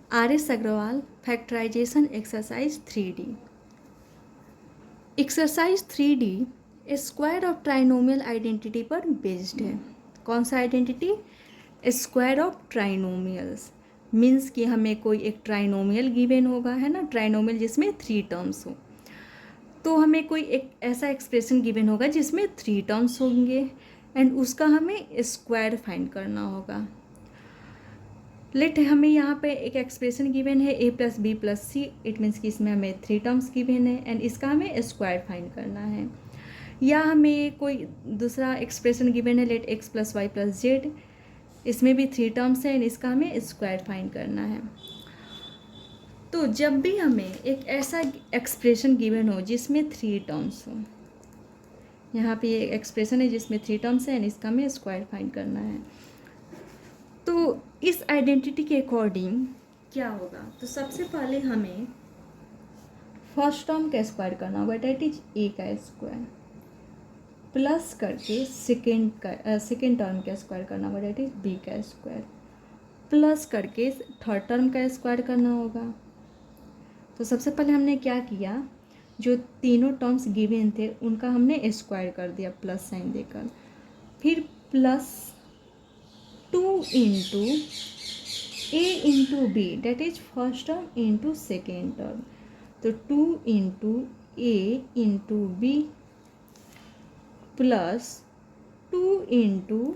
RS Agarwal factorization exercise 3D। Exercise 3D square of trinomial identity पर based है। कौन सा identity? Square of trinomials. Means कि हमें कोई एक ट्राइनोमियल गिवन होगा, है ना, ट्राइनोमियल जिसमें 3 टर्म्स हो। तो हमें कोई एक ऐसा एक्सप्रेशन गिवन होगा जिसमें 3 टर्म्स होंगे एंड उसका हमें स्क्वायर फाइंड करना होगा। लेट हमें यहाँ पे एक एक्सप्रेशन गिवन है a plus B plus c. It means कि इसमें हमें 3 टर्म्स गिवन है एंड इसका हमें स्क्वायर फाइंड करना है। या हमें कोई दूसरा एक्सप्रेशन गिवन है, let x plus Y plus z. इसमें भी 3 टर्म्स है एंड इसका हमें स्क्वायर फाइंड करना है। तो जब भी हमें एक ऐसा एक्सप्रेशन गिवन हो जिसमें 3 टर्म्स हो, यहाँ पे ये एक्सप्रेशन है जिसमें 3 टर्म्स है एंड इसका हमें स्क्वायर फाइंड करना है। तो इस आइडेंटिटी के अकॉर्डिंग क्या होगा? तो सबसे पहले हमें फर्स्ट टर्म का स्क्वायर करना होगा, डेट इज ए का स्क्वायर, प्लस करके सेकेंड टर्म का स्क्वायर करना होगा, डेट इज बी का स्क्वायर, प्लस करके थर्ड टर्म का स्क्वायर करना होगा। तो सबसे पहले हमने क्या किया, जो तीनों टर्म्स गिवन थे उनका हमने स्क्वायर कर दिया प्लस साइन देकर। फिर plus 2 into A into B, that is first term into second term. तो 2 into A into B plus 2 into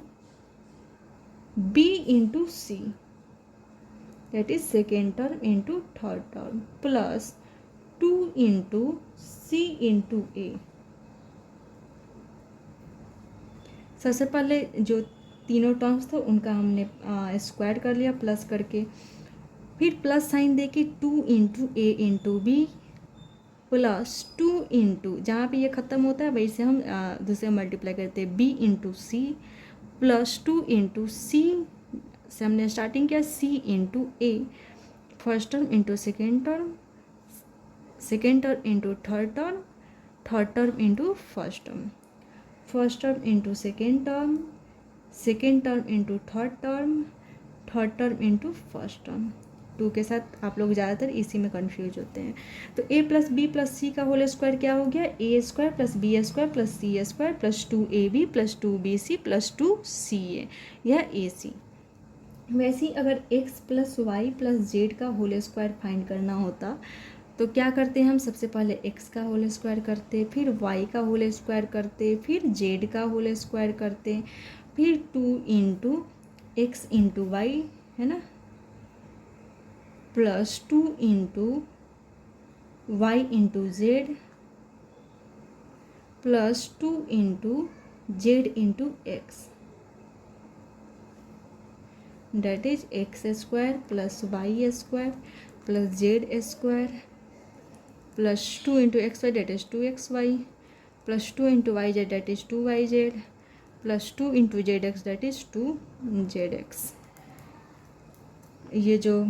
B into C, that is second term into third term, plus 2 into C into A. सबसे पहले जो तीनों terms थे उनका हमने square कर लिया प्लस करके। फिर प्लस साइन देके 2 इंटू ए इंटू बी प्लस 2 इंटू, जहाँ पे ये ख़त्म होता है वही से हम दूसरे मल्टीप्लाई करते हैं, बी इंटू सी प्लस 2 इंटू सी से हमने स्टार्टिंग किया, C into A, first term into second term, second term into third term, third term into first term, first term into second term, second term into third term, third term into first term. 2 के साथ आप लोग ज़्यादातर इसी में confuse होते हैं। तो a प्लस बी प्लस सी का होल स्क्वायर क्या हो गया? A square plus B square plus C square plus 2ab plus 2bc plus 2ca, यह ac। वैसे ही अगर x plus Y plus Z का होल स्क्वायर फाइंड करना होता तो क्या करते हैं हम? सबसे पहले x का होल स्क्वायर करते, फिर y का होल स्क्वायर करते, फिर z का होल स्क्वायर करते, फिर 2 इंटू एक्स इंटू वाई, है ना, plus 2 into Y into Z plus 2 into Z into x, that is x square plus Y square plus Z square plus 2 into x y, that is 2xy plus 2 into y z, that is 2yz plus 2 into z x, that is 2zx। ये जो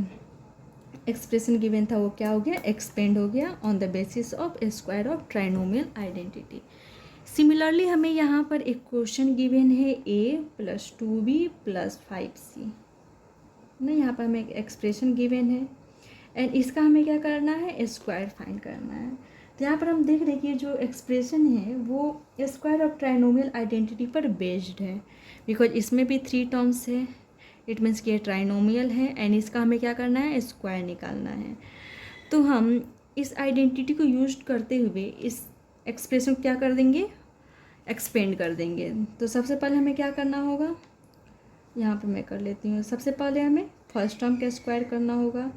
expression given था वो क्या हो गया? Expand हो गया on the basis of square of trinomial identity. Similarly हमें यहाँ पर एक क्वेश्चन गिवन है a plus 2b plus 5c ना, यहाँ पर हमें एक एक्सप्रेशन गिवन है एंड इसका हमें क्या करना है? स्क्वायर फाइंड करना है। तो यहाँ पर हम देख रहे हैं कि जो एक्सप्रेशन है वो स्क्वायर ऑफ ट्राइनोमियल आइडेंटिटी पर बेस्ड है, बिकॉज इसमें भी 3 टर्म्स है। इट मीन्स कि ये ट्राइनोमियल है एंड इसका हमें क्या करना है? स्क्वायर निकालना है। तो हम इस आइडेंटिटी को यूज करते हुए इस एक्सप्रेशन को क्या कर देंगे? एक्सपेंड कर देंगे। तो सबसे पहले हमें क्या करना होगा? यहाँ पे मैं कर लेती हूँ। सबसे पहले हमें फर्स्ट टर्म का स्क्वायर करना होगा,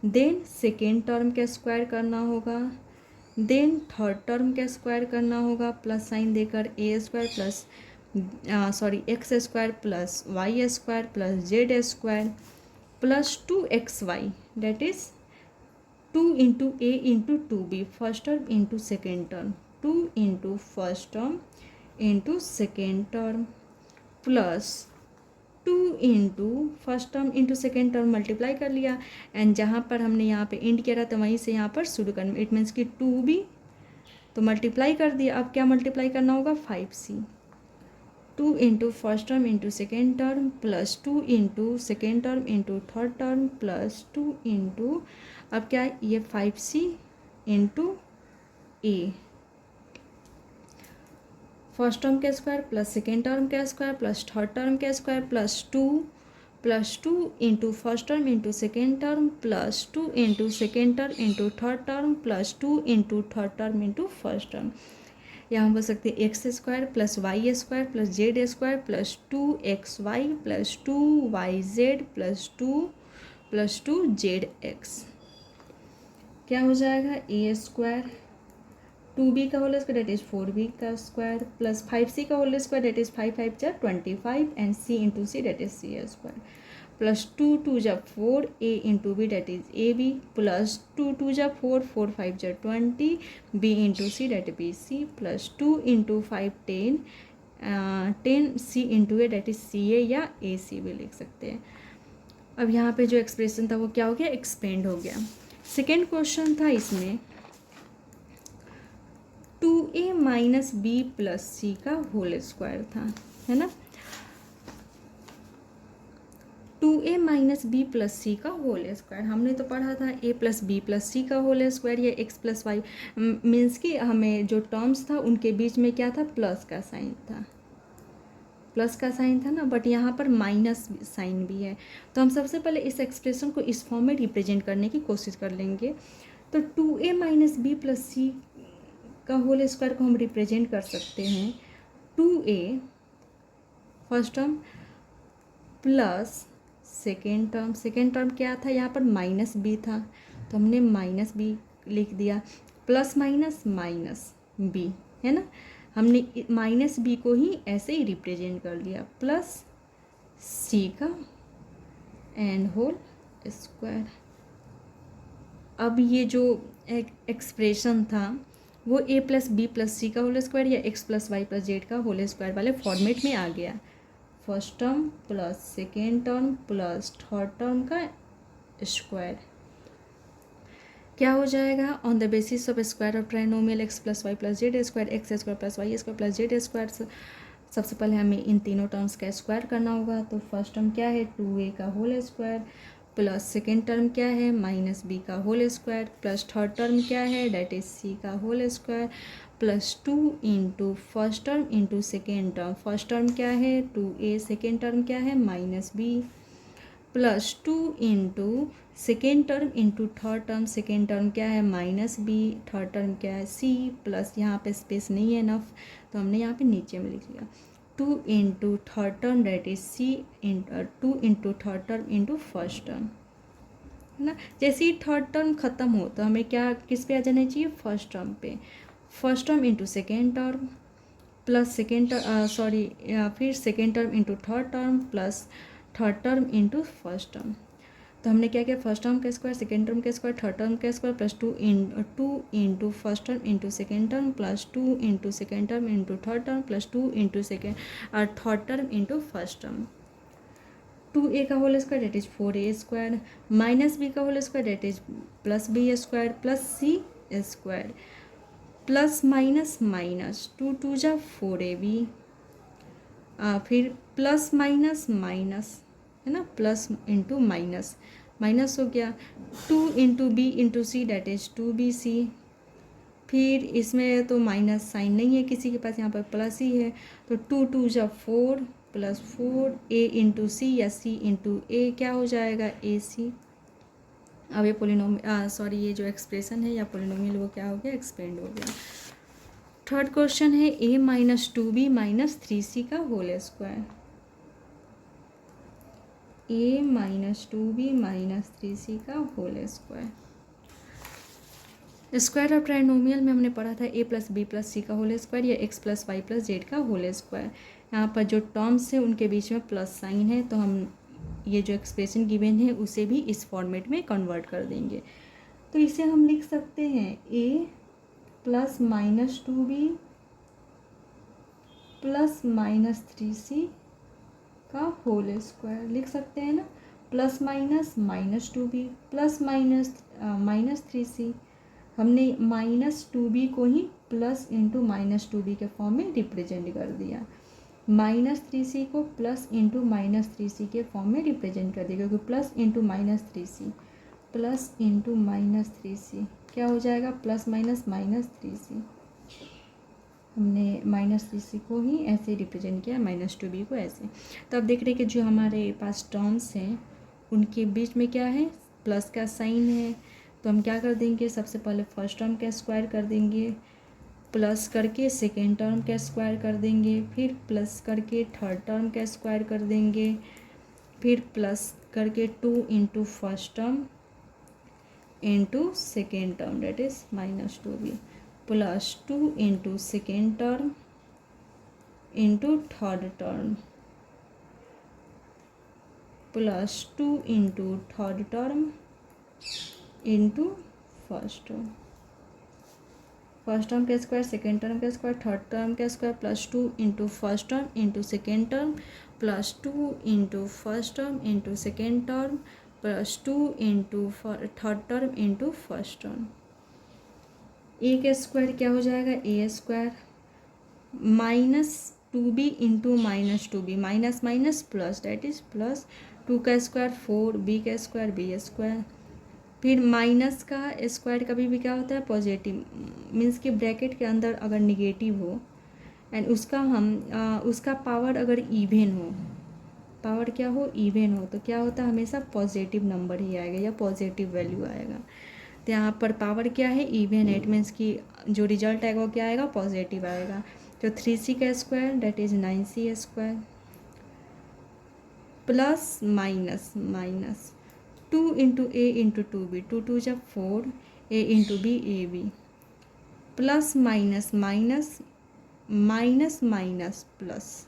देन सेकेंड टर्म का स्क्वायर करना होगा, देन थर्ड टर्म का स्क्वायर करना होगा प्लस साइन देकर, A square plus X square plus Y square plus Z square plus 2xy, that is 2 into A into 2b, first term into second term, 2 into first term into second term plus 2 into first term into second term multiply कर लिया and जहाँ पर हमने यहाँ पे and किया था तो वहीं से यहाँ पर शुरू करना। इट मीन्स कि 2b तो मल्टीप्लाई कर दिया। अब क्या मल्टीप्लाई करना होगा? 5c 2 into first term into second term plus 2 into second term into third term plus 2 into, अब क्या है ये 5c into A, first term का स्क्वायर प्लस सेकेंड टर्म का स्क्वायर प्लस थर्ड टर्म का square plus two into first term into second term plus 2 into second term into third term plus 2 into third term into first term. यहाँ हम बोल सकते हैं x square plus Y square plus Z square plus 2xy plus 2yz plus two zx। क्या हो जाएगा A square 2b का whole square that is 4b का स्क्वायर प्लस 5c का होल स्क्वायर डेट इज 5 5 जा 25 and c into C that is C square plus 2 2 जा 4 a into B that is A B plus 2 2 जा 4 4 5 जा 20 b into C that B C plus 2 into 5 10 10 c into A that is C A या A सी भी लिख सकते हैं। अब यहाँ पे जो एक्सप्रेशन था वो क्या हो गया, एक्सपेंड हो गया। सेकेंड क्वेश्चन था इसमें 2a माइनस बी प्लस सी का होल स्क्वायर था, है ना। 2a माइनस बी प्लस सी का होल स्क्वायर हमने तो पढ़ा था a प्लस बी प्लस सी का होल स्क्वायर या x प्लस वाई, मीन्स कि हमें जो टर्म्स था उनके बीच में क्या था, प्लस का साइन था, प्लस का साइन था ना, बट यहाँ पर माइनस साइन भी है। तो हम सबसे पहले इस एक्सप्रेशन को इस फॉर्म में रिप्रेजेंट करने की कोशिश कर लेंगे। तो 2a माइनस बी प्लस सी का होल स्क्वायर को हम रिप्रेजेंट कर सकते हैं 2a first term plus second term क्या था, यहाँ पर माइनस बी था तो हमने माइनस बी लिख दिया, प्लस माइनस माइनस बी, है ना। हमने माइनस बी को ही ऐसे ही रिप्रेजेंट कर लिया प्लस सी का एंड होल स्क्वायर। अब ये जो एक्सप्रेशन था वो a प्लस बी प्लस सी का होल स्क्वायर या x plus Y plus Z का होल स्क्वायर वाले फॉर्मेट में आ गया। First term plus second term plus third term का स्क्वायर क्या हो जाएगा, on the basis of square of trinomial x plus Y plus Z square x square plus Y square plus Z square. सबसे पहले हमें इन तीनों टर्म्स का square करना होगा। तो फर्स्ट टर्म क्या है 2a का whole square plus second term क्या है माइनस बी का whole square plus third term क्या है डेट इज सी का whole square plus 2 into first term into second term. First term क्या है 2a, सेकेंड टर्म क्या है minus b plus 2 into second term into third term. Second term क्या है minus B, third term क्या है C plus, यहाँ पे स्पेस नहीं है इनफ तो हमने यहाँ पे नीचे में लिख लिया 2 into third term that is c 2 into third term into first term, है ना। जैसे ही थर्ड टर्म ख़त्म हो तो हमें क्या किस पे आ जाना चाहिए, फर्स्ट टर्म पे। First term into second term plus फिर second term into third term plus third term into first term. तो हमने क्या किया, फर्स्ट टर्म का स्क्वायर सेकेंड टर्म का स्क्वायर थर्ड टर्म का square plus 2 into first term into second term plus 2 into second term into third term plus 2 into third term into first term. 2a का whole square that is 4a square minus b का whole square that is plus b square plus c square plus minus minus 2 2 जा 4ab फिर plus minus minus, है ना, plus into minus minus हो गया 2 into B into C that is 2bc। फिर इसमें तो माइनस साइन नहीं है किसी के पास, यहाँ पर प्लस ही है तो 2 2 जा 4 प्लस 4 a इंटू सी या c इंटू ए क्या हो जाएगा ac। अब ये ये जो एक्सप्रेशन है या पोलिनोमियल वो क्या हो गया, एक्सपेंड हो गया। थर्ड क्वेश्चन है a minus 2b minus 3c का whole square. a minus 2b minus 3c का whole square. Square of trinomial में हमने पढ़ा था a प्लस बी प्लस सी का होल स्क्वायर या x plus Y plus Z का होल स्क्वायर। यहाँ पर जो टर्म्स है उनके बीच में प्लस साइन है तो हम ये जो एक्सप्रेशन गिवन है उसे भी इस फॉर्मेट में कन्वर्ट कर देंगे। तो इसे हम लिख सकते हैं a plus minus 2b plus minus 3c का होल स्क्वायर लिख सकते हैं ना, plus minus minus 2b plus minus 3c। हमने माइनस 2b को ही प्लस इंटू माइनस 2b के फॉर्म में रिप्रेजेंट कर दिया। -3c को प्लस इंटू -3c के फॉर्म में रिप्रेजेंट कर देगा, क्योंकि plus into -3c plus into -3c क्या हो जाएगा, प्लस माइनस -3c। हमने -3c को ही ऐसे रिप्रेजेंट किया, -2b को ऐसे। तो अब देख रहे कि जो हमारे पास टर्म्स हैं उनके बीच में क्या है, प्लस का साइन है। तो हम क्या कर देंगे, सबसे पहले फर्स्ट टर्म का स्क्वायर कर देंगे, प्लस करके सेकेंड टर्म का स्क्वायर कर देंगे, फिर प्लस करके थर्ड टर्म का स्क्वायर कर देंगे, फिर प्लस करके 2 into first term into second term that is -2b, plus 2 into second term into third term, plus 2 into third term into first term. First term का स्क्वायर, सेकेंड टर्म का square, third term का square, plus 2 into first term into second term, plus 2 into first term into second term, plus 2 into third term into first term. A का square क्या हो जाएगा, A square -2b into -2b, minus minus plus that is plus, 2 का square 4, b का square b square, फिर minus का square कभी भी क्या होता है, पॉजिटिव, मीन्स कि ब्रैकेट के अंदर अगर निगेटिव हो एंड उसका पावर अगर इवन हो, पावर क्या हो, इवन हो, तो क्या होता है, हमेशा पॉजिटिव नंबर ही आएगा या पॉजिटिव वैल्यू आएगा। तो यहाँ पर पावर क्या है, इवन है, इट मीन्स कि जो रिजल्ट आएगा वो क्या आएगा, पॉजिटिव आएगा। तो 3c का square that is 9c square, plus minus minus 2 into A into 2b, 2 2 जब 4, a into b a B, plus minus minus minus minus plus,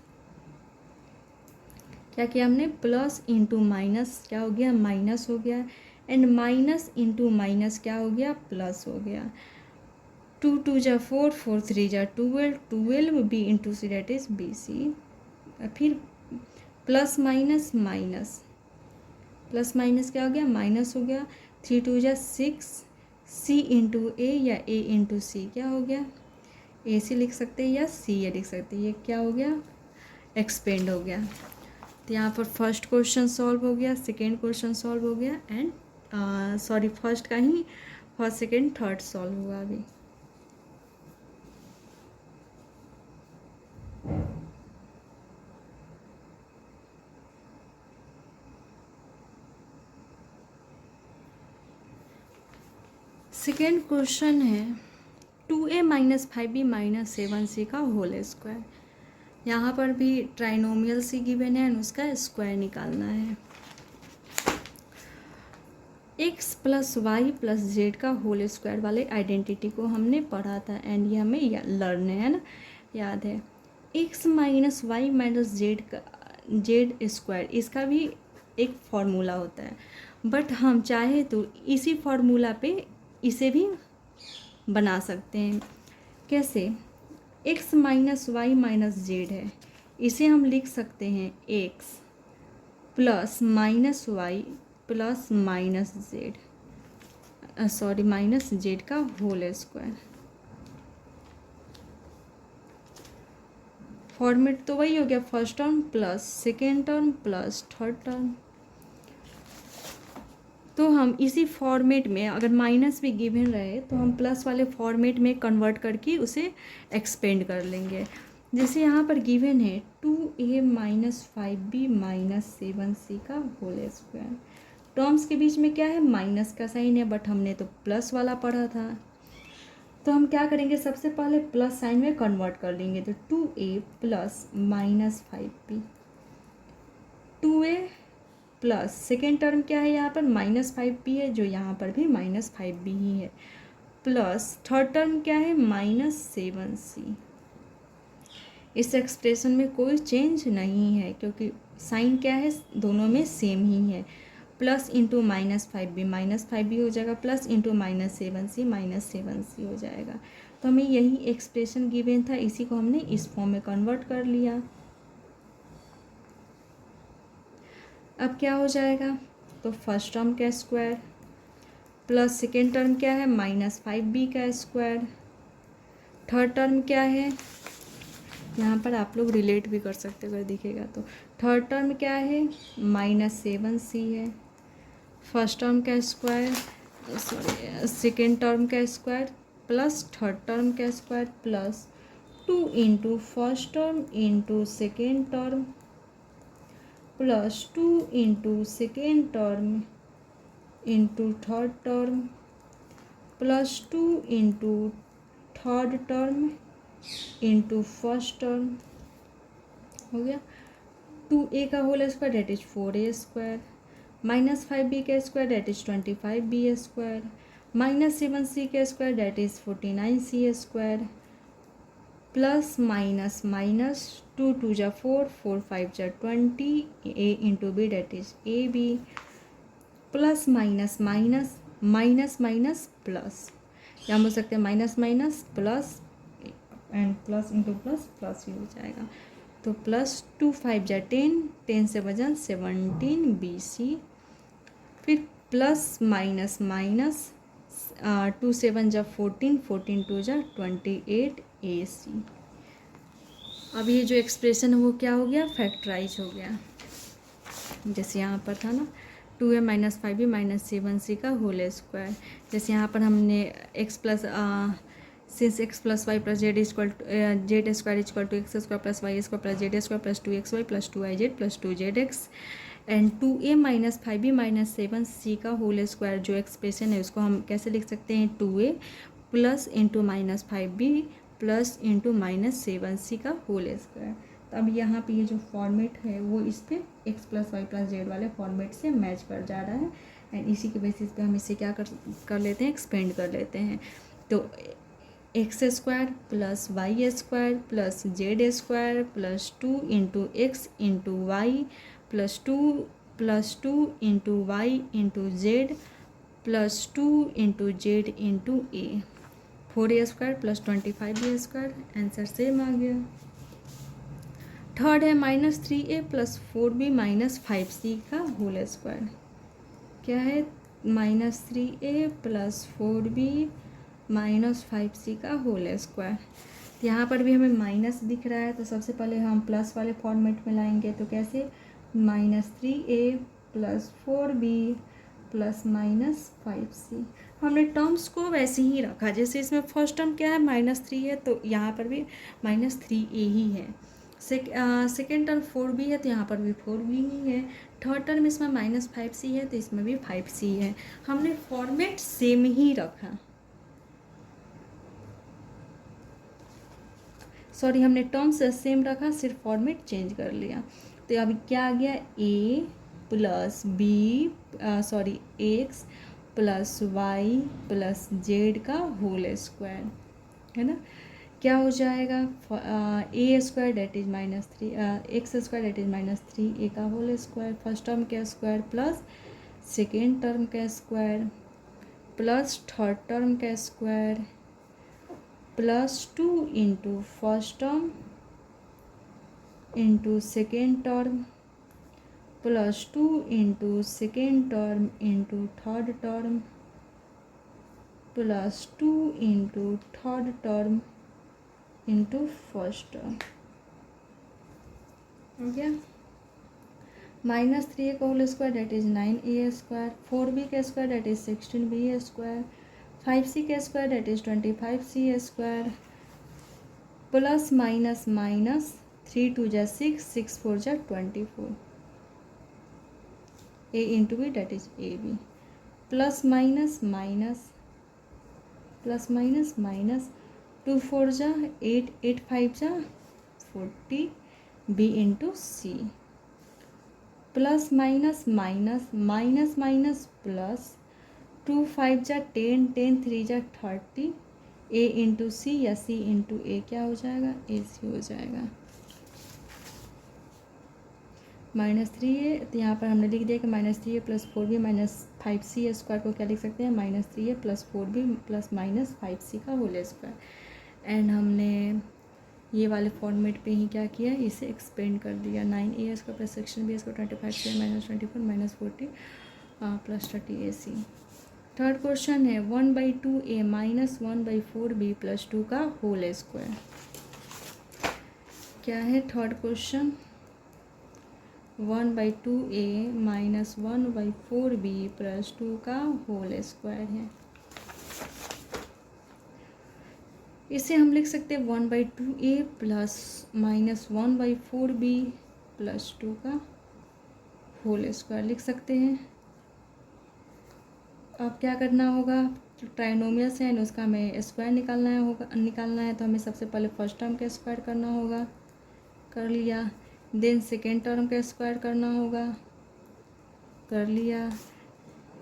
क्या किया हमने, प्लस इंटू माइनस क्या हो गया, माइनस हो गया, एंड माइनस इंटू माइनस क्या हो गया, प्लस हो गया। 2 2 जा 4, 4 3 जा 12, 12 B into C that is B C, फिर plus minus minus, plus minus क्या हो गया, माइनस हो गया। 3 2 जा 6, सी इंटू ए या ए इंटू सी क्या हो गया, ए सी लिख सकते हैं या सी ए लिख सकते हैं, ये क्या हो गया, एक्सपेंड हो गया। तो यहाँ पर फर्स्ट क्वेश्चन सॉल्व हो गया, सेकेंड क्वेश्चन सॉल्व हो गया, एंड सॉरी फर्स्ट का ही फर्स्ट सेकेंड थर्ड सॉल्व हुआ अभी। सेकेंड क्वेश्चन है 2a - 5b - 7c का होल स्क्वायर। यहाँ पर भी ट्राइनोमियल सी गिवन है, उसका स्क्वायर निकालना है। x + y + z का होल स्क्वायर वाले आइडेंटिटी को हमने पढ़ा था, एंड ये हमें लर्न है ना, याद है। x - y - z का z स्क्वायर, इसका भी एक फॉर्मूला होता है, बट हम चाहे तो इसी फॉर्मूला पे इसे भी बना सकते हैं। कैसे, x - y - z है, इसे हम लिख सकते हैं x plus minus y plus minus z, sorry minus z का होल स्क्वायर। फॉर्मेट तो वही हो गया, first term plus second term plus third term. तो हम इसी फॉर्मेट में, अगर माइनस भी गिवन रहे तो हम प्लस वाले फॉर्मेट में कन्वर्ट करके उसे एक्सपेंड कर लेंगे। जैसे यहाँ पर गिवन है 2a - 5b - 7c का होल स्क्वायर। टर्म्स के बीच में क्या है, माइनस का साइन है, बट हमने तो प्लस वाला पढ़ा था। तो हम क्या करेंगे, सबसे पहले प्लस साइन में कन्वर्ट कर लेंगे। तो 2a plus -5b, 2a plus second term क्या है यहाँ पर, -5b है, जो यहाँ पर भी -5b ही है, प्लस थर्ड टर्म क्या है, -7c। इस एक्सप्रेशन में कोई चेंज नहीं है, क्योंकि साइन क्या है, दोनों में सेम ही है। प्लस इंटू -5b -5b हो जाएगा, प्लस इंटू -7c -7c हो जाएगा। तो हमें यही एक्सप्रेशन गिवन था, इसी को हमने इस फॉर्म में कन्वर्ट कर लिया। अब क्या हो जाएगा, तो फर्स्ट टर्म का स्क्वायर प्लस सेकेंड टर्म क्या है, -5b का स्क्वायर, थर्ड टर्म क्या है, यहाँ पर आप लोग रिलेट भी कर सकते हो अगर दिखेगा तो। थर्ड टर्म क्या है, -7c है। फर्स्ट टर्म का स्क्वायर, सॉरी सेकेंड टर्म का स्क्वायर प्लस थर्ड टर्म का square plus 2 into first term into second term plus 2 into second term into third term plus 2 into third term into first term हो गया। 2a का whole square that is 4a square -5b का square that is 25b square -7c का square that is 49c square plus minus minus 2 2 जा 4 4 5 जा 20 a into B that is A B plus minus minus minus minus plus, या हो सकते हैं minus minus plus and plus into plus plus ही हो जाएगा। तो प्लस 2 5 जा 10 10 से वजन 17 BC, फिर प्लस माइनस माइनस 2 7 जा 14 14 2 जा 28 AC। अब ये जो एक्सप्रेशन है वो क्या हो गया, फैक्टराइज हो गया। जैसे यहाँ पर था ना 2a -5b -7c का होल स्क्वायर, जैसे यहाँ पर हमने x plus since x plus Y plus z equal z square equal to x square plus Y square plus Z square plus 2xy plus 2iz plus 2zx and 2a -5b -7c का whole square जो expression है उसको हम कैसे लिख सकते हैं, 2a plus into -5b plus into -7c का होल स्क्वायर। तो अब यहाँ पे ये जो फॉर्मेट है वो इस पे x plus Y plus z वाले फॉर्मेट से मैच कर जा रहा है एंड इसी के बेसिस पे हम इसे क्या कर लेते हैं, एक्सपेंड कर लेते हैं। तो X square plus Y square plus Z square plus 2 into X into Y plus 2 into Y into Z plus 2 into Z into A 4a square plus 25b square, answer same आ गया। Third है -3a plus 4b -5c का whole square, क्या है -3a plus 4b -5c का whole square. तो यहाँ पर भी हमें माइनस दिख रहा है तो सबसे पहले हम प्लस वाले फॉर्मेट में लाएंगे, तो कैसे -3a plus 4b plus -5c। हमने टर्म्स को वैसे ही रखा, जैसे इसमें फर्स्ट टर्म क्या है -3 है तो यहाँ पर भी -3a ही है। सेकेंड टर्म 4b है तो यहाँ पर भी 4b ही है। थर्ड टर्म इसमें -5c है तो इसमें भी 5c है। हमने फॉर्मेट सेम ही रखा, सॉरी हमने टर्म्स सेम रखा, सिर्फ फॉर्मेट चेंज कर लिया। तो अभी क्या आ गया, a plus B sorry X plus Y plus Z का होल स्क्वायर है ना, क्या हो जाएगा A square that is -3 X square that is -3a का होल स्क्वायर, फर्स्ट टर्म का स्क्वायर प्लस सेकेंड टर्म का स्क्वायर प्लस थर्ड टर्म का square plus 2 into first term into second term plus 2 into second term into third term plus 2 into third term into first term हो गया। -3a का whole square that is 9a square, 4b का square that is 16b square, 5c का square that is 25c square plus minus minus 3 2 जा 6 6 4 जा 24 a into B that is A B plus minus minus plus minus minus 2 4 जा 8 8 5 जा 40 b into सी plus minus minus minus minus plus 2 5 जा 10 10 3 जा 30 a into सी या c into A क्या हो जाएगा, ए सी हो जाएगा। -3a तो यहाँ पर हमने लिख दिया कि -3a plus 4b -5c square को क्या लिख सकते हैं, -3a plus 4b plus -5c का होल स्क्वायर। एंड हमने ये वाले फॉर्मेट पे ही क्या किया, इसे एक्सपेंड कर दिया। 9a square plus 16b square 25c -24 -40 plus 30ac। Third question है 1/2a -1/4b प्लस 2 का होल स्क्वायर। क्या है third question, 1/2a minus 1/4b plus 2 का होल स्क्वायर है। इसे हम लिख सकते हैं 1/2a plus minus 1/4b plus 2 का होल स्क्वायर लिख सकते हैं। अब क्या करना होगा, जो ट्राइनोमियल्स है उसका हमें स्क्वायर निकालना है तो हमें सबसे पहले फर्स्ट टर्म का स्क्वायर करना होगा, कर लिया। देन सेकेंड टर्म का स्क्वायर करना होगा, कर लिया।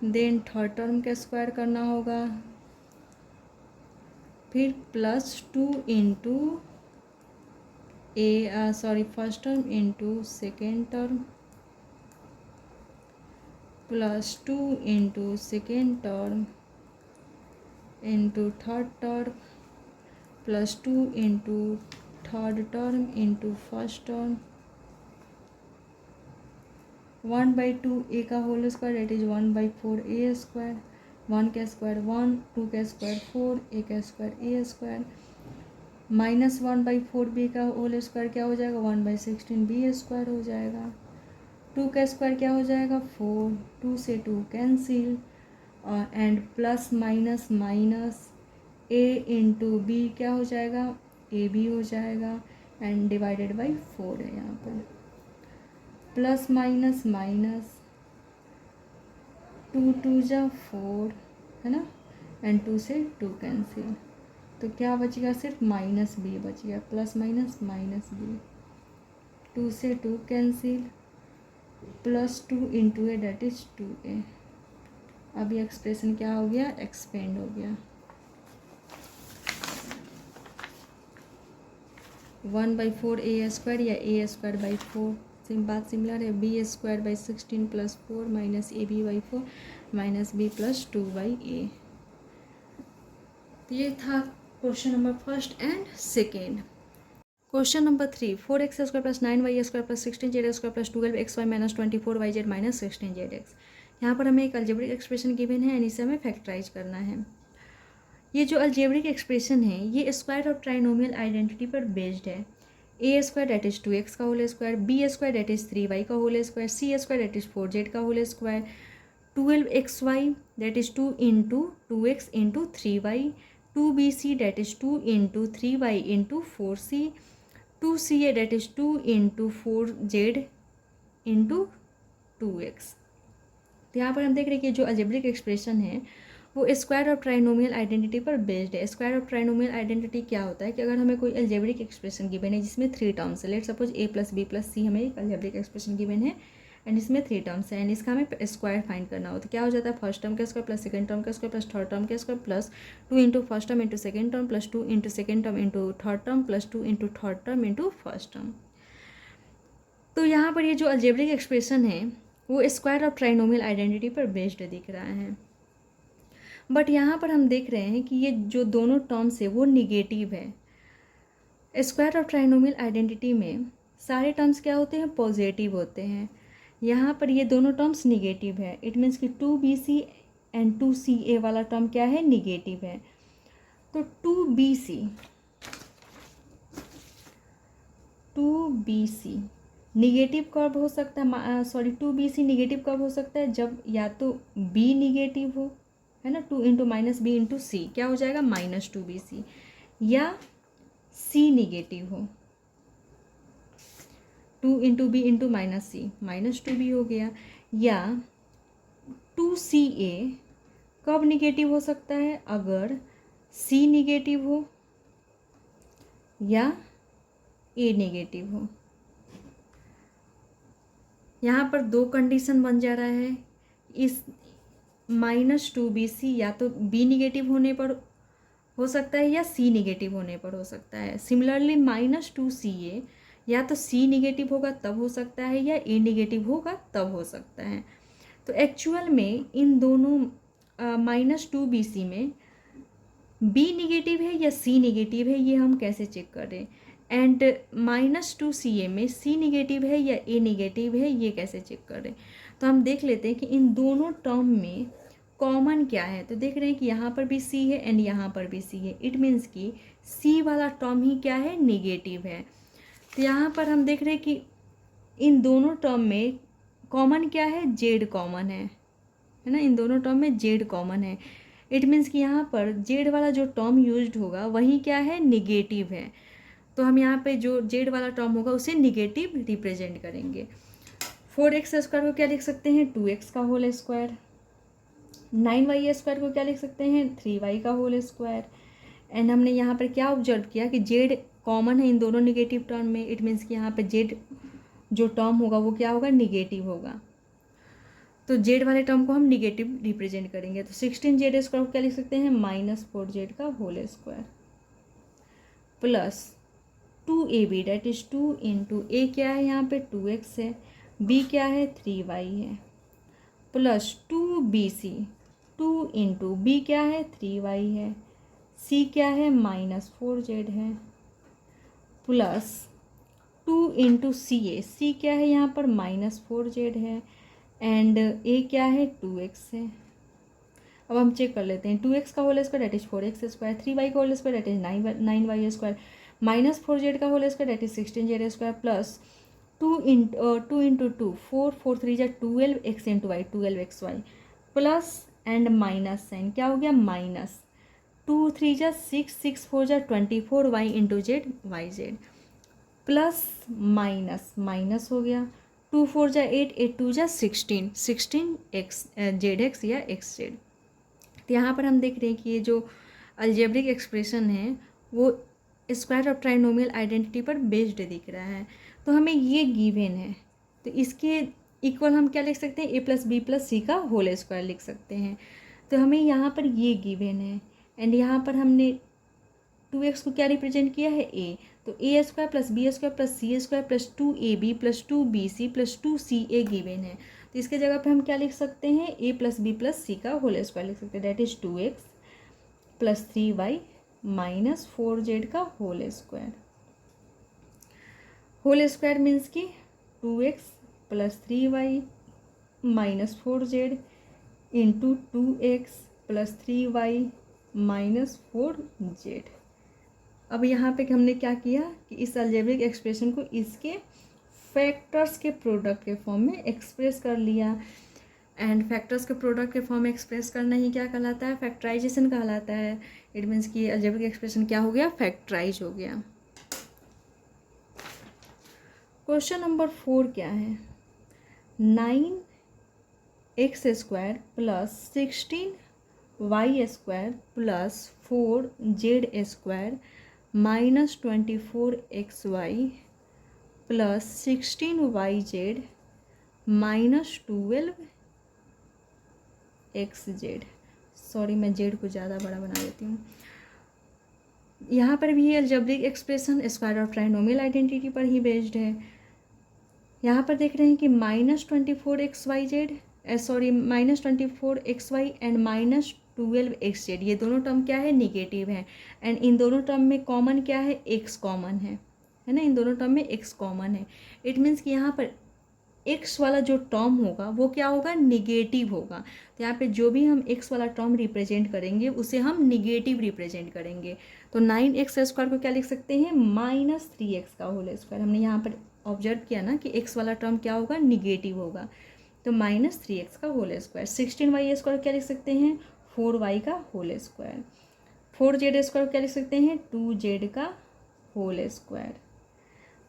देन थर्ड टर्म का स्क्वायर करना होगा, फिर +2 into first term into second term +2 into second term into third term +2 into third term into first term 1/2a का whole square that is 1/4a square, 1 का स्क्वायर 1, 2 का स्क्वायर 4, a का square a square minus 1/4b का whole square क्या हो जाएगा, 1/16b square हो जाएगा। 2 का स्क्वायर क्या हो जाएगा 4, 2 से 2 cancel and plus minus minus a into b क्या हो जाएगा, ए बी हो जाएगा एंड डिवाइडेड बाई 4 है यहाँ पर। प्लस माइनस माइनस 2 2 जा 4 है ना, एंड 2 से 2 कैंसिल, तो क्या बचेगा, सिर्फ माइनस बी बच गया, प्लस माइनस माइनस बी, 2 से 2 cancel, +2 into A that is 2a। अब ये एक्सप्रेशन क्या हो गया, एक्सपेंड हो गया। 1/4a स्क्वायर या a स्क्वायर बाई 4 बात सिमिलर है। b square by 16 + 4 minus ab/4 minus b + 2/a। ये था question number first and second. Question number 3, 4x² + 9y² + 16z² + 12xy - 24yz - 16zx। यहाँ पर हमें एक अलजेब्रिक एक्सप्रेशन गिवन है एंड इसे हमें फैक्टराइज करना है। ये जो अलजेब्रिक एक्सप्रेशन है ये स्क्वायर ऑफ ट्राइनोमियल आइडेंटिटी पर बेस्ड है। a² दैट इज 2x का whole square, b² that is 3y का whole square, c² that is 4z का whole square, 12xy that is 2 into 2x into 3y, 2bc that is 2 into 3y into 4c, 2ca that is 2 into 4z into 2x। तो यहाँ पर हम देख रहे हैं कि जो अलजेब्रिक एक्सप्रेशन है वो स्क्वायर ऑफ ट्राइनोमियल आइडेंटिटी पर बेस्ड है। स्क्वायर ऑफ ट्राइनोमियल आइडेंटिटी क्या होता है कि अगर हमें कोई अलजेब्रिक एक्सप्रेशन गिवन है जिसमें 3 टर्म्स है, let suppose a + b + c हमें एक अलजेब्रिक एक्सप्रेशन गिवन है एंड इसमें 3 टर्म्स है एंड इसका हमें स्क्वायर फाइंड करना हो, तो क्या हो जाता है, फर्स्ट टर्म का स्क्वायर प्लस सेकंड टर्म का स्क्वायर प्लस थर्ड टर्म का square plus 2 into first term into second term plus 2 into second term into third term plus 2 into third term into first term. तो यहाँ पर ये जो algebraic expression है वो square of trinomial identity पर based दिख रहा है। बट यहाँ पर हम देख रहे हैं कि ये जो दोनों टर्म्स है वो निगेटिव है। स्क्वायर ऑफ ट्राइनोमियल आइडेंटिटी में सारे टर्म्स क्या होते हैं, पॉजिटिव होते हैं। यहाँ पर ये दोनों टर्म्स निगेटिव है, इट मीन्स कि 2bc एंड 2ca वाला टर्म क्या है, निगेटिव है। तो 2bc निगेटिव कब हो सकता है, 2bc निगेटिव कब हो सकता है, जब या तो b निगेटिव हो, है ना, 2 इंटू माइनस बी इंटू सी क्या हो जाएगा, -2bc, या c निगेटिव हो, 2 इंटू बी इंटू माइनस सी -2b हो गया, या 2ca कब निगेटिव हो सकता है, अगर c निगेटिव हो या a निगेटिव हो। यहाँ पर 2 कंडीशन बन जा रहा है, इस -2bc या तो b निगेटिव होने पर हो सकता है या c निगेटिव होने पर हो सकता है। सिमिलरली -2ca या तो c निगेटिव होगा तब हो सकता है या a निगेटिव होगा तब हो सकता है। तो एक्चुअल में इन दोनों -2bc में b निगेटिव है या c निगेटिव है ये हम कैसे चेक करें, एंड -2ca में c निगेटिव है या a निगेटिव है ये कैसे चेक करें। तो हम देख लेते हैं कि इन दोनों टर्म में कॉमन क्या है। तो देख रहे हैं कि यहाँ पर भी c है एंड यहाँ पर भी c है, इट मीन्स कि c वाला टर्म ही क्या है, निगेटिव है। तो यहाँ पर हम देख रहे हैं कि इन दोनों टर्म में कॉमन क्या है, जेड कॉमन है ना, इन दोनों टर्म में जेड कॉमन है। इट मीन्स कि यहाँ पर जेड वाला जो टर्म यूज्ड होगा वही क्या है, निगेटिव है। तो हम यहाँ पे जो जेड वाला टर्म होगा उसे निगेटिव रिप्रेजेंट करेंगे। 4x स्क्वायर को क्या लिख सकते हैं, 2x का होल स्क्वायर। 9y स्क्वायर को क्या लिख सकते हैं, 3y का होल स्क्वायर। एंड हमने यहाँ पर क्या ऑब्जर्व किया कि जेड कॉमन है इन दोनों निगेटिव टर्म में। इट मीन्स कि यहाँ पे जेड जो टर्म होगा वो क्या होगा, निगेटिव होगा। तो जेड वाले टर्म को हम निगेटिव रिप्रेजेंट करेंगे। तो 16z स्क्वायर को क्या लिख सकते हैं, -4z का whole square plus 2ab that is 2 into A क्या है यहाँ पे 2x है, b क्या है 3y है, प्लस 2bc 2 इंटू बी क्या है 3y है, c क्या है -4z है, प्लस 2 इंटू सी क्या है यहाँ पर -4z है, एंड ए क्या है 2x है। अब हम चेक कर लेते हैं, 2x का whole square that is 4x square, 3y का whole square that is 9y square, -4z का whole square that is 16z square, plus 2 into 2 4 3 जा 12 x into Y 12xy, plus and minus sign क्या हो गया, minus 2 3 जा 6 6 4 जा 24 y into Z Y Z, plus minus minus हो गया 2 4 जा 8 8 2 जा 16 16 x जेड एक्स या एक्स जेड। तो यहाँ पर हम देख रहे हैं कि ये जो अलजेब्रिक एक्सप्रेशन है वो स्क्वायर ऑफ ट्राइनोमियल आइडेंटिटी पर बेस्ड दिख रहा है। तो हमें ये गिवन है, तो इसके इक्वल हम क्या लिख सकते हैं, a प्लस बी प्लस सी का होल स्क्वायर लिख सकते हैं। तो हमें यहाँ पर ये गिवन है, एंड यहाँ पर हमने 2x को क्या रिप्रेजेंट किया है, a, तो A square plus B square plus C square plus 2ab plus 2bc plus 2ca given है। तो इसके जगह पे हम क्या लिख सकते हैं, a प्लस बी प्लस सी का होल स्क्वायर लिख सकते हैं, that is 2x plus 3y minus 4z का whole square. Whole square means कि 2x plus 3y minus 4z into 2x plus 3y minus 4z। अब यहाँ पे हमने क्या किया कि इस अलजेब्रिक एक्सप्रेशन को इसके फैक्टर्स के प्रोडक्ट के फॉर्म में एक्सप्रेस कर लिया। एंड फैक्टर्स के प्रोडक्ट के फॉर्म में एक्सप्रेस करना ही क्या कहलाता है, फैक्टराइजेशन कहलाता है। इट मीन्स कि अलजेब्रिक एक्सप्रेशन क्या हो गया, फैक्टराइज हो गया। क्वेश्चन नंबर 4 क्या है, 9x square plus 16y square plus 4z square minus 24xy plus 16yz minus 12xz। Sorry मैं जेड को ज़्यादा बड़ा बना देती हूँ। यहाँ पर भी algebraic expression square of trinomial identity पर ही बेस्ड है। यहाँ पर देख रहे हैं कि -24xyz -24xy एंड -12xz ये दोनों टर्म क्या है, निगेटिव है। एंड इन दोनों टर्म में कॉमन क्या है, x कॉमन है ना, इन दोनों टर्म में x कॉमन है। इट मीन्स कि यहाँ पर x वाला जो टर्म होगा वो क्या होगा, निगेटिव होगा। तो यहाँ पे जो भी हम x वाला टर्म रिप्रेजेंट करेंगे उसे हम निगेटिव रिप्रेजेंट करेंगे। तो 9x स्क्वायर को क्या लिख सकते हैं, -3x का होल स्क्वायर। हमने यहाँ पर ऑब्जर्व किया ना कि x वाला टर्म क्या होगा, निगेटिव होगा, तो -3x का होल स्क्वायर। 16y स्क्वायर क्या लिख सकते हैं, 4y का होल स्क्वायर। 4z स्क्वायर क्या लिख सकते हैं, 2z का होल स्क्वायर।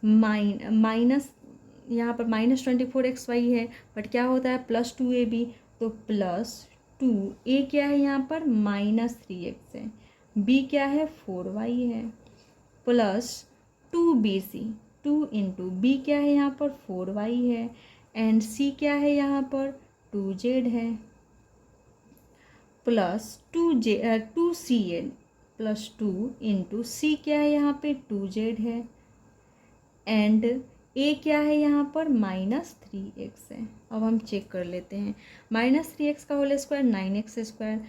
माइनस यहाँ पर -24xy है, बट क्या होता है +2ab, तो +2a क्या है यहाँ पर -3x है, b क्या है 4y है, प्लस 2bc 2 इंटू बी क्या है यहाँ पर 4y है, एंड c क्या है यहाँ पर 2z है, प्लस 2cl प्लस 2 इंटू सी क्या है यहाँ पे 2z है, एंड a क्या है यहाँ पर -3x है। अब हम चेक कर लेते हैं, -3x का whole square 9x square,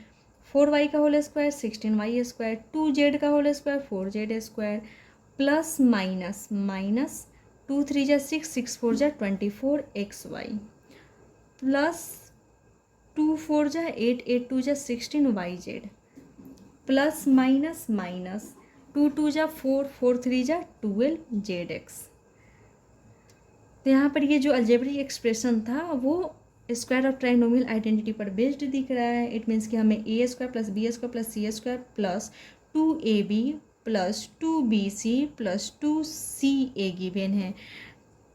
4y का whole square 16y square, 2z का whole square 4z square, plus minus minus 2 3 जा 6 6 4 जा 24xy, प्लस 2 4 जा 8 8 2 जा 16yz, प्लस माइनस माइनस 2 2 जा 4 4 3 जा 12zx। तो यहाँ पर ये जो अलजेब्रिक एक्सप्रेशन था वो स्क्वायर ऑफ ट्राइनोमियल आइडेंटिटी पर बेस्ड दिख रहा है। इट मीन्स कि हमें A square plus B square plus C square plus 2ab plus 2bc plus 2ca given है।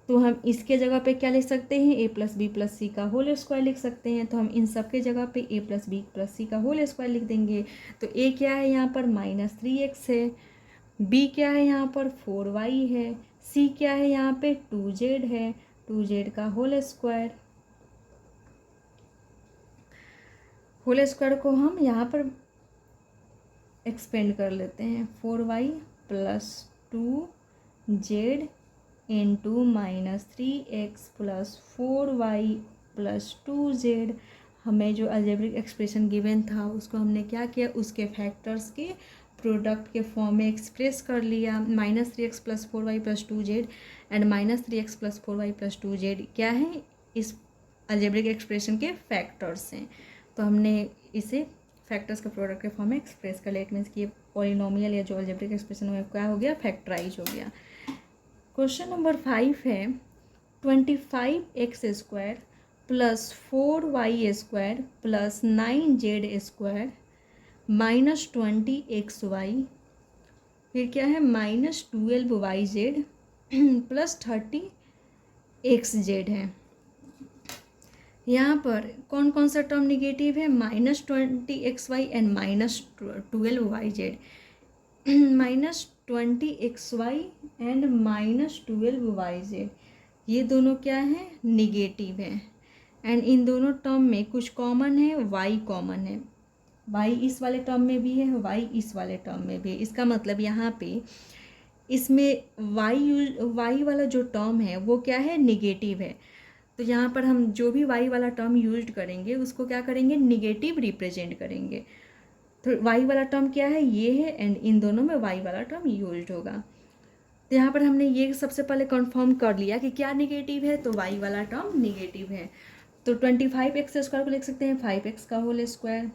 तो हम इसके जगह पे क्या लिख सकते हैं, ए प्लस बी प्लस सी का होल स्क्वायर लिख सकते हैं। तो हम इन सब के जगह पे ए प्लस बी प्लस सी का होल स्क्वायर लिख देंगे। तो ए क्या है यहाँ पर -3x है, बी क्या है यहाँ पर 4y है, सी क्या है यहाँ पे 2z है, 2z का होल स्क्वायर को हम यहाँ पर एक्सपेंड कर लेते हैं। 4y plus 2z into -3x plus 4y plus 2z। हमें जो अलजेब्रिक एक्सप्रेशन गिवन था उसको हमने क्या किया, उसके फैक्टर्स के प्रोडक्ट के फॉर्म में एक्सप्रेस कर लिया। -3x plus 4y plus 2z and -3x plus 4y plus 2z क्या है, इस अलजेब्रिक एक्सप्रेशन के फैक्टर्स हैं। तो हमने इसे फैक्टर्स के प्रोडक्ट के फॉर्म में एक्सप्रेस कर लिया। इट मीन्स कि ये पॉलिनोमियल या जो अलजेब्रिक एक्सप्रेशन है क्या हो गया, फैक्टराइज हो गया। क्वेश्चन नंबर 5 है 25x square plus 4y square plus 9z square minus 20xy, फिर क्या है -12yz प्लस 30xz है। यहाँ पर कौन कौन सा टर्म निगेटिव है, -20xy and -12yz। -20xy and -12yz ये दोनों क्या है, निगेटिव है। एंड इन दोनों टर्म में कुछ कॉमन है, y कॉमन है। y इस वाले टर्म में भी है, y इस वाले टर्म में भी है। इसका मतलब यहाँ पे इसमें y वाला जो टर्म है वो क्या है, निगेटिव है। तो यहाँ पर हम जो भी y वाला टर्म यूज करेंगे उसको क्या करेंगे, निगेटिव रिप्रेजेंट करेंगे। तो y वाला टर्म क्या है, ये है, एंड इन दोनों में y वाला टर्म यूज होगा। तो यहाँ पर हमने ये सबसे पहले कंफर्म कर लिया कि क्या निगेटिव है, तो y वाला टर्म निगेटिव है। तो 25x स्क्वायर को लिख सकते हैं 5x का होल स्क्वायर।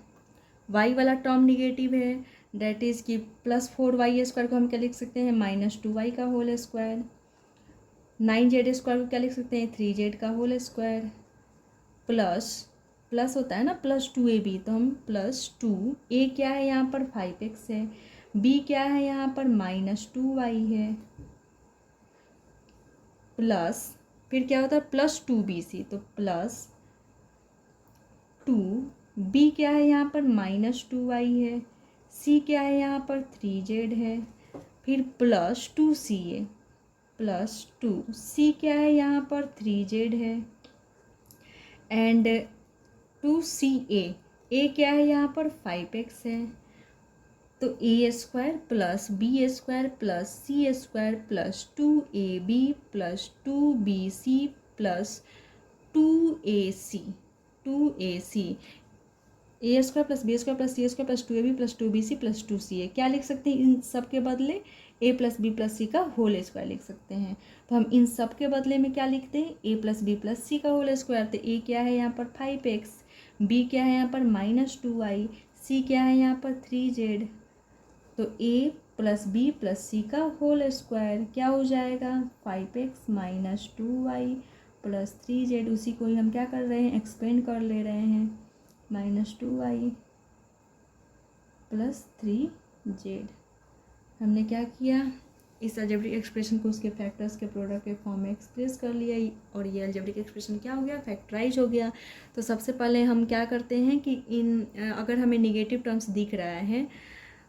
y वाला टर्म निगेटिव है, डेट इज़ कि प्लस 4y स्क्वायर को हम क्या लिख सकते हैं, -2y का होल स्क्वायर। 9z स्क्वायर को क्या लिख सकते हैं, 3z का होल स्क्वायर प्लस होता है ना प्लस 2ab, तो हम +2, a क्या है यहाँ पर 5x है, b क्या है यहाँ पर -2y है, प्लस फिर क्या होता है +2bc, तो +2b क्या है यहाँ पर -2y है, c क्या है यहाँ पर 3z है, फिर +2ca +2c क्या है यहाँ पर 3z है, एंड 2ca a क्या है यहाँ पर 5x है। तो a square plus B square plus C square plus 2ab plus 2bc plus 2ac a square plus B square plus C square plus 2ab plus 2bc plus 2ca क्या लिख सकते हैं, इन सब के बदले a प्लस बी प्लस सी का whole square लिख सकते हैं। तो हम इन सब के बदले में क्या लिखते हैं, a प्लस बी प्लस सी का होल स्क्वायर। तो a क्या है यहाँ पर 5x, b क्या है यहाँ पर -2y, c क्या है यहाँ पर 3z। तो a प्लस बी प्लस सी का होल स्क्वायर क्या हो जाएगा, 5x - 2y प्लस 3z। उसी को ही हम क्या कर रहे हैं, एक्सपेंड कर ले रहे हैं, -2y प्लस 3z। हमने क्या किया, इस अलजेब्रिक एक्सप्रेशन को उसके फैक्टर्स के प्रोडक्ट के फॉर्म में एक्सप्रेस कर लिया, और ये अलजेब्रिक एक्सप्रेशन क्या हो गया, फैक्टराइज हो गया। तो सबसे पहले हम क्या करते हैं कि अगर हमें निगेटिव टर्म्स दिख रहा है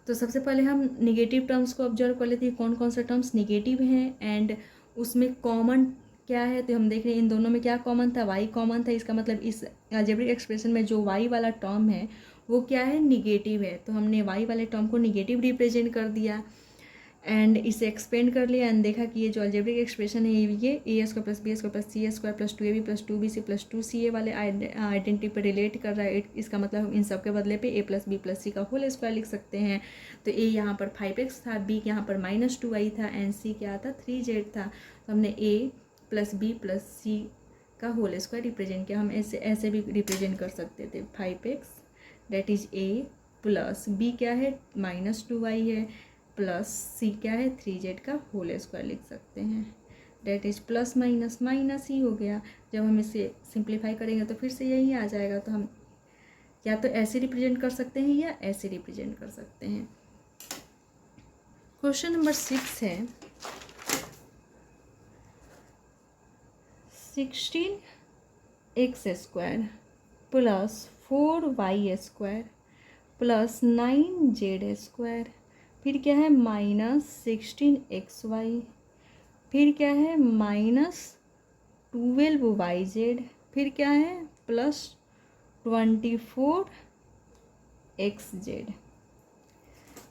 तो सबसे पहले हम निगेटिव टर्म्स को ऑब्जर्व कर लेते हैं, कौन कौन से टर्म्स निगेटिव हैं एंड उसमें कॉमन क्या है। तो हम देख रहे हैं इन दोनों में क्या कॉमन था, y कॉमन था। इसका मतलब इस अलजेब्रिक एक्सप्रेशन में जो y वाला टर्म है वो क्या है, निगेटिव है। तो हमने y वाले टर्म को निगेटिव रिप्रेजेंट कर दिया एंड इसे एक्सपेंड कर लिया एंड देखा कि ये जो अलजेब्रिक एक्सप्रेशन है ये A square plus B square plus C square plus 2ab plus 2bc plus 2ca वाले आइडेंटिटी पर रिलेट कर रहा है। इसका मतलब हम इन सब के बदले पे a प्लस बी प्लस सी का होल स्क्वायर लिख सकते हैं। तो a यहाँ पर 5x था, b यहाँ पर -2y था एंड c क्या था 3z था। तो हमने a प्लस बी प्लस सी का होल स्क्वायर रिप्रेजेंट किया। हम ऐसे भी रिप्रेजेंट कर सकते थे, 5x that is a plus b क्या है -2y है प्लस c क्या है 3z का होल स्क्वायर लिख सकते हैं, that is plus minus minus ही हो गया। जब हम इसे सिंप्लीफाई करेंगे तो फिर से यही आ जाएगा। तो हम या तो ऐसे रिप्रेजेंट कर सकते हैं या ऐसे रिप्रेजेंट कर सकते हैं। क्वेश्चन नंबर 6 है 16x² plus 4y² plus 9z², फिर क्या है -16xy, फिर क्या है -12yz, फिर क्या है +24xz।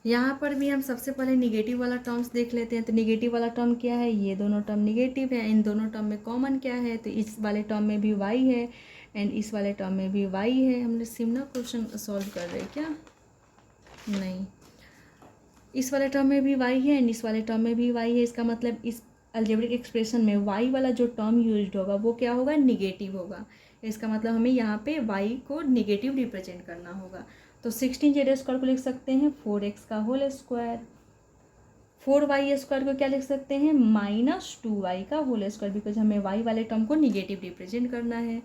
यहाँ पर भी हम सबसे पहले निगेटिव वाला टर्म्स देख लेते हैं। तो निगेटिव वाला टर्म क्या है, ये दोनों टर्म निगेटिव है। इन दोनों टर्म में कॉमन क्या है, तो इस वाले टर्म में भी y है एंड इस वाले टर्म में भी y है। हमने सिमिलर क्वेश्चन सॉल्व कर रहे हैं क्या, नहीं, इस वाले टर्म में भी y है एंड इस वाले टर्म में भी y है। इसका मतलब इस अलजेब्रिक एक्सप्रेशन में y वाला जो टर्म यूज्ड होगा वो क्या होगा, निगेटिव होगा। इसका मतलब हमें यहाँ पे y को निगेटिव रिप्रेजेंट करना होगा। तो 16z² को लिख सकते हैं 4x का होल स्क्वायर, 4y² को क्या लिख सकते हैं -2y का होल स्क्वायर, बिकॉज हमें y वाले टर्म को निगेटिव रिप्रेजेंट करना है।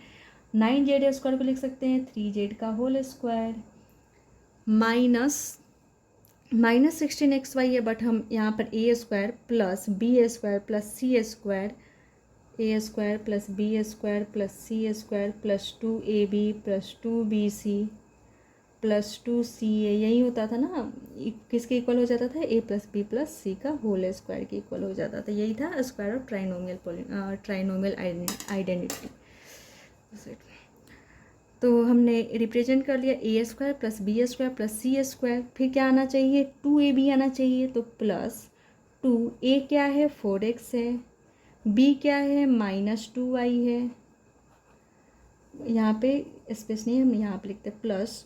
9z² को लिख सकते हैं 3z का होल स्क्वायर, -16xy है, बट हम यहाँ पर a² plus b² plus c² a² plus b² plus c² plus 2ab plus 2bc plus 2ca, यही होता था ना, किसके इक्वल हो जाता था, a plus b plus c का होल स्क्वायर के इक्वल हो जाता था। यही था स्क्वायर ऑफ ट्राइनोमियल आइडेंटिटी। तो हमने रिप्रेजेंट कर लिया a² plus b² plus c², फिर क्या आना चाहिए 2ab आना चाहिए। तो प्लस 2a क्या है 4x है, b क्या है -2y है, यहाँ पे स्पेस नहीं, हम यहाँ पे लिखते हैं प्लस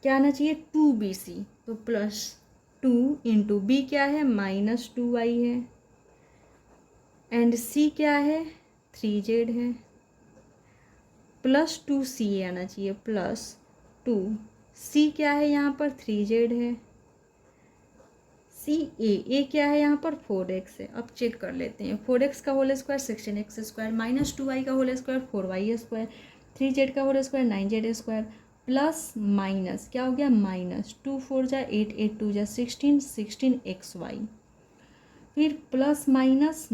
क्या आना चाहिए 2bc, तो प्लस 2 इंटू बी क्या है -2y है एंड c क्या है 3z है, प्लस 2ca आना चाहिए, प्लस 2c क्या है यहाँ पर 3z है, a क्या है यहाँ पर 4x है। अब चेक कर लेते हैं, 4x का होल स्क्वायर 16x² -2y का होल स्क्वायर 4y², 3z का whole square 9z² plus minus क्या हो गया -2 4 जा 8 8 2 जा 16 16xy, फिर प्लस माइनस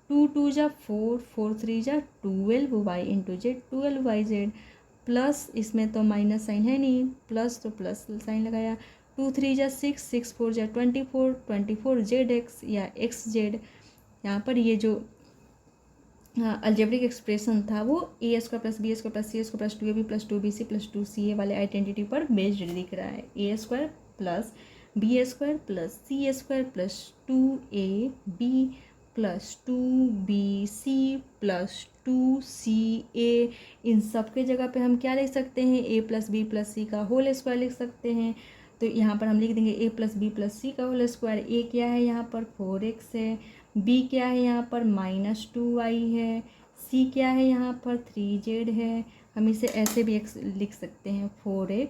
2 2 जा 4 4 3 जा 12y into Z 12yz, plus इसमें तो माइनस साइन है नहीं, प्लस तो प्लस साइन लगाया, 2 3 जा 6 6 4 जा 24 zx या xz। यहाँ पर ये जो अलजेब्रिक एक्सप्रेशन था वो a² plus b² plus c² plus 2ab plus 2bc plus 2ca वाले आइडेंटिटी पर बेस्ड दिख रहा है। a² plus b² plus c² plus 2ab plus 2bc plus 2ca, इन सब के जगह पे हम क्या लिख सकते हैं a plus b plus c का होल स्क्वायर लिख सकते हैं। तो यहाँ पर हम लिख देंगे a plus b plus c का होल स्क्वायर, a क्या है यहाँ पर 4x है, b क्या है यहाँ पर -2y है, c क्या है यहाँ पर 3z है। हम इसे ऐसे भी लिख सकते हैं 4x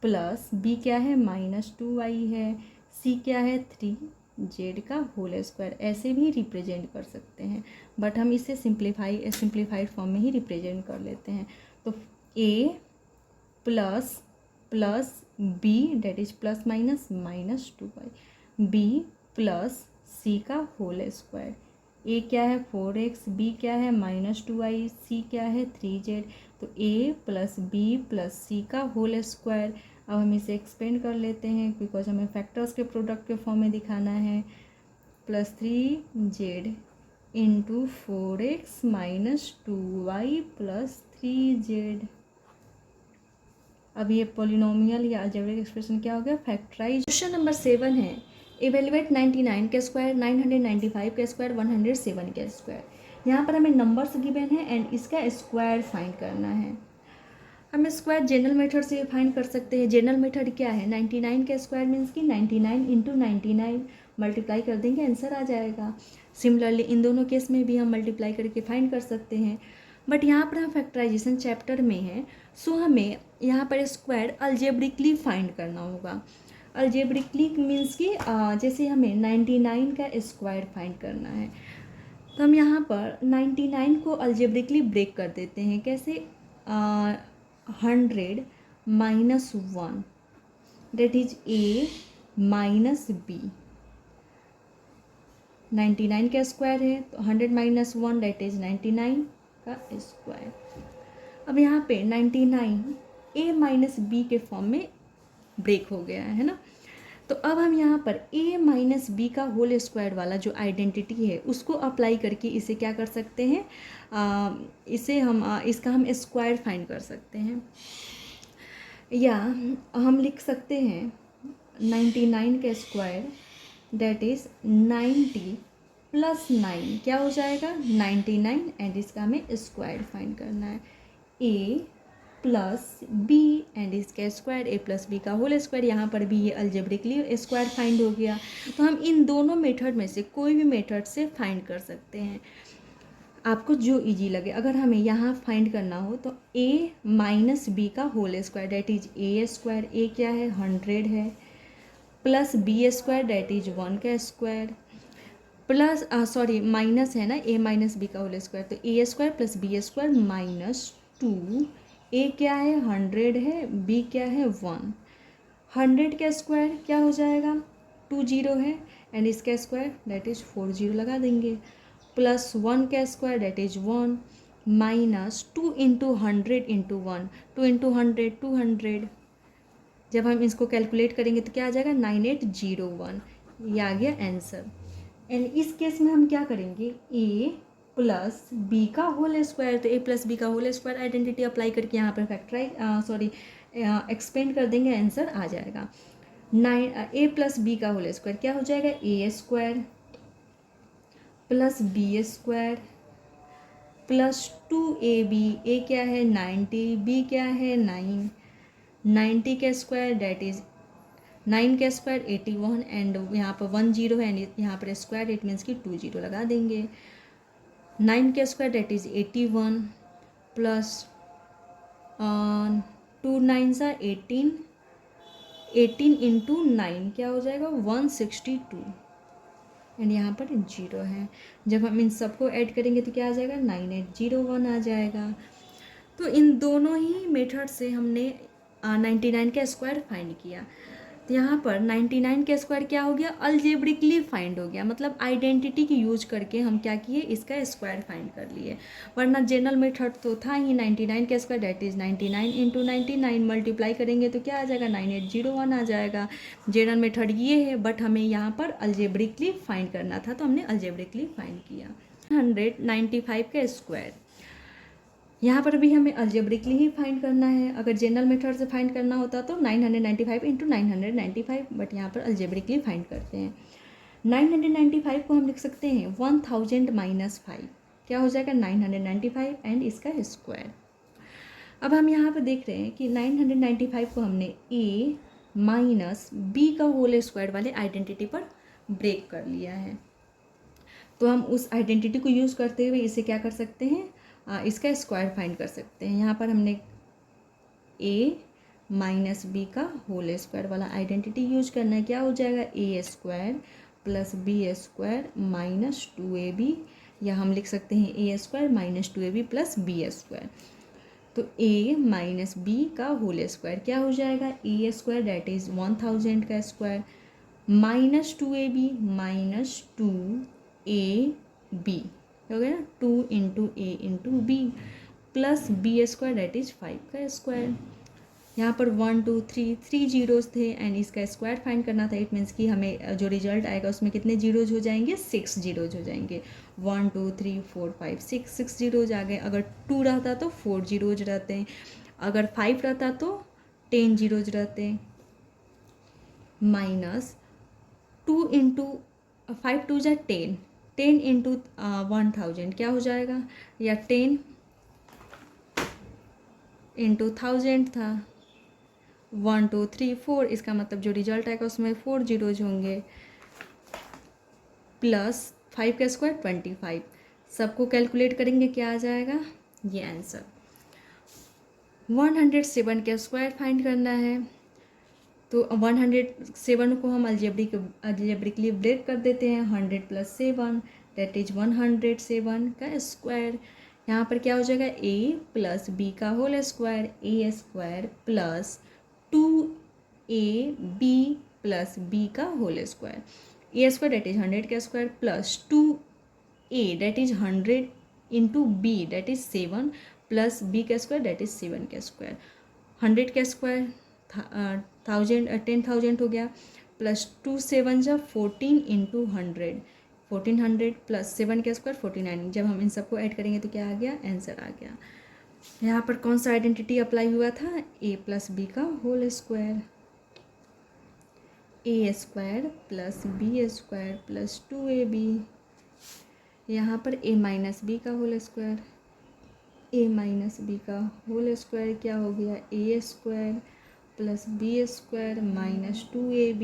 प्लस b क्या है -2y है, c क्या है 3z का होल स्क्वायर, ऐसे भी रिप्रेजेंट कर सकते हैं, बट हम इसे सिंप्लीफाइड फॉर्म में ही रिप्रेजेंट कर लेते हैं। तो a plus b that is plus minus -2y, b plus c का होल स्क्वायर, a क्या है 4x, b क्या है -2y, c क्या है 3z, तो a plus b plus c का होल स्क्वायर। अब हम इसे एक्सपेंड कर लेते हैं बिकॉज हमें फैक्टर्स के प्रोडक्ट के फॉर्म में दिखाना है, plus 3z into 4x -2y plus 3z। अब ये पॉलिनोमियल या अलजेब्रिक एक्सप्रेशन क्या हो गया, फैक्टराइज। क्वेश्चन नंबर 7 है इवेलुएट 99 के स्क्वायर, 995 के स्क्वायर, 107 के स्क्वायर। यहाँ पर हमें नंबर्स गिवन है एंड इसका स्क्वायर फाइंड करना है। हम स्क्वायर जनरल मेथड से फाइंड कर सकते हैं। जनरल मेथड क्या है, 99 का स्क्वायर मीन्स कि 99 इंटू 99 मल्टीप्लाई कर देंगे आंसर आ जाएगा। सिमिलरली इन दोनों केस में भी हम मल्टीप्लाई करके फाइंड कर सकते हैं, बट यहाँ पर हम फैक्टराइजेशन चैप्टर में हैं, सो हमें यहाँ पर स्क्वायर अलजेब्रिकली फाइंड करना होगा। अलजेब्रिकली मीन्स कि जैसे हमें 99 का स्क्वायर फाइंड करना है, तो हम यहाँ पर 99 को अलजेब्रिकली ब्रेक कर देते हैं। कैसे? 100 minus 1 that is A minus B. 99 का स्क्वायर है तो 100 माइनस 1 डेट इज 99 का स्क्वायर। अब यहाँ पे 99 ए माइनस बी के फॉर्म में ब्रेक हो गया है ना। तो अब हम यहाँ पर a माइनस बी का होल स्क्वायर वाला जो आइडेंटिटी है उसको अप्लाई करके इसे क्या कर सकते हैं, इसे हम इसका हम स्क्वायर फाइंड कर सकते हैं। या हम लिख सकते हैं 99 का स्क्वायर डेट इज़ 90 प्लस 9 क्या हो जाएगा 99, एंड इसका हमें स्क्वायर फाइंड करना है। a प्लस बी एंड इसका स्क्वायर, ए प्लस बी का होल स्क्वायर। यहाँ पर भी ये अलजेब्रिकली स्क्वायर फाइंड हो गया। तो हम इन दोनों मेथड में से कोई भी मेथड से फाइंड कर सकते हैं, आपको जो इजी लगे। अगर हमें यहाँ फाइंड करना हो तो a माइनस बी का whole square that is A square, A क्या है 100 है, plus B square that is 1 का स्क्वायर, प्लस सॉरी माइनस है ना, a माइनस बी का होल स्क्वायर, तो A square plus B square minus 2। A क्या है 100 है, बी क्या है 1। 100 का स्क्वायर क्या हो जाएगा 20 है, एंड इसका स्क्वायर डेट इज 40 लगा देंगे, प्लस 1 का square that is 1 minus 2 into 100 into 1, 2 into 100 200। जब हम इसको कैलकुलेट करेंगे तो क्या आ जाएगा 9801, ये आ गया आंसर। एंड इस केस में हम क्या करेंगे a प्लस बी का होल स्क्वायर, तो a प्लस बी का होल स्क्वायर आइडेंटिटी अप्लाई करके यहाँ पर फैक्टराइज एक्सपेंड कर देंगे, आंसर आ जाएगा 9। a प्लस बी का होल स्क्वायर क्या हो जाएगा a square plus B square plus 2ab, A क्या है 90, बी क्या है 9, 90 का स्क्वायर डेट इज 9 का स्क्वायर 81, एंड यहाँ पर 1 0 है, एंड यहाँ पर स्क्वायर इट मीन्स कि 2 0 लगा देंगे। 9 का स्क्वायर डेट इज 81 प्लस 2 9 सा 18, 18 इंटू 9 क्या हो जाएगा 162, एंड यहाँ पर 0 है। जब हम इन सबको ऐड करेंगे तो क्या आ जाएगा 9801 आ जाएगा। तो इन दोनों ही मेथड से हमने 99 का स्क्वायर फाइंड किया। तो यहाँ पर 99 का स्क्वायर क्या हो गया अलजेब्रिकली फाइंड हो गया, मतलब आइडेंटिटी की यूज करके हम क्या किए इसका स्क्वायर फाइंड कर लिए। वरना जनरल मेथड तो था ही 99 का square that is 99 into 99 multiply करेंगे तो क्या आ जाएगा 9801 आ जाएगा। जनरल मेथड ये है, बट हमें यहाँ पर अलजेब्रिकली फाइंड करना था तो हमने अलजेब्रिकली फाइंड किया। 195 का स्क्वायर यहाँ पर भी हमें अलजेब्रिकली ही फाइंड करना है। अगर जनरल मेथड से फाइंड करना होता तो 995 इंटू 995, बट यहाँ पर अलजेब्रिकली फाइंड करते हैं। 995 को हम लिख सकते हैं 1000 माइनस 5 क्या हो जाएगा 995 एंड इसका स्क्वायर। अब हम यहाँ पर देख रहे हैं कि 995 को हमने a माइनस बी का होल स्क्वायर वाले आइडेंटिटी पर ब्रेक कर लिया है। तो हम उस आइडेंटिटी को यूज़ करते हुए इसे क्या कर सकते हैं, इसका स्क्वायर फाइंड कर सकते हैं। यहाँ पर हमने a माइनस बी का होल स्क्वायर वाला आइडेंटिटी यूज करना है, क्या हो जाएगा a square plus B square minus 2ab, या हम लिख सकते हैं a square minus 2ab plus B square. तो a माइनस बी का होल स्क्वायर क्या हो जाएगा a स्क्वायर डेट इज़ 1000 का square minus 2ab minus 2ab हो गया ना, 2 into A into B plus B square that is 5 का स्क्वायर। यहाँ पर 1 2 3 जीरोज़ थे एंड इसका स्क्वायर फाइंड करना था। इट मीन्स कि हमें जो रिजल्ट आएगा उसमें कितने जीरोज़ हो जाएंगे 6 जीरोज़ हो जाएंगे। 1 2 3 4 5 6 जीरोज़ आ गए। अगर 2 रहता तो 4 जीरोज़ रहते हैं, अगर 5 रहता तो 10 जीरोज़ रहते। माइनस 2 इंटू 5 2 जा 10, 10 इंटू 1000 क्या हो जाएगा, या 10 इंटू 1000 था। 1 2 3 4, इसका मतलब जो रिजल्ट आएगा उसमें 4 जीरोज होंगे। प्लस 5 का स्क्वायर 25, सबको कैलकुलेट करेंगे क्या आ जाएगा ये आंसर। 107 का स्क्वायर फाइंड करना है तो 107 को हम अलजेब्रिकली ब्रेक कर देते हैं. 100 + 7 दैट इज 107 का स्क्वायर. यहाँ पर क्या हो जाएगा, a + b का whole square, a² + 2ab + b का whole square. a² that is 100 का square plus 2a that is 100 into b that is 7 plus b का स्क्वायर दैट इज 7 का स्क्वायर. 100 का स्क्वायर 10,000 हो गया प्लस 2 7 जा 14 इंटू 100 1400 प्लस 7 का स्क्वायर 49. जब हम इन सबको ऐड करेंगे तो क्या आ गया, आंसर आ गया. यहाँ पर कौन सा आइडेंटिटी अप्लाई हुआ था, a + b का whole square. a² + b² + 2ab. यहाँ पर a - b का होल स्क्वायर. a - b का होल स्क्वायर क्या हो गया, a² + b² - 2ab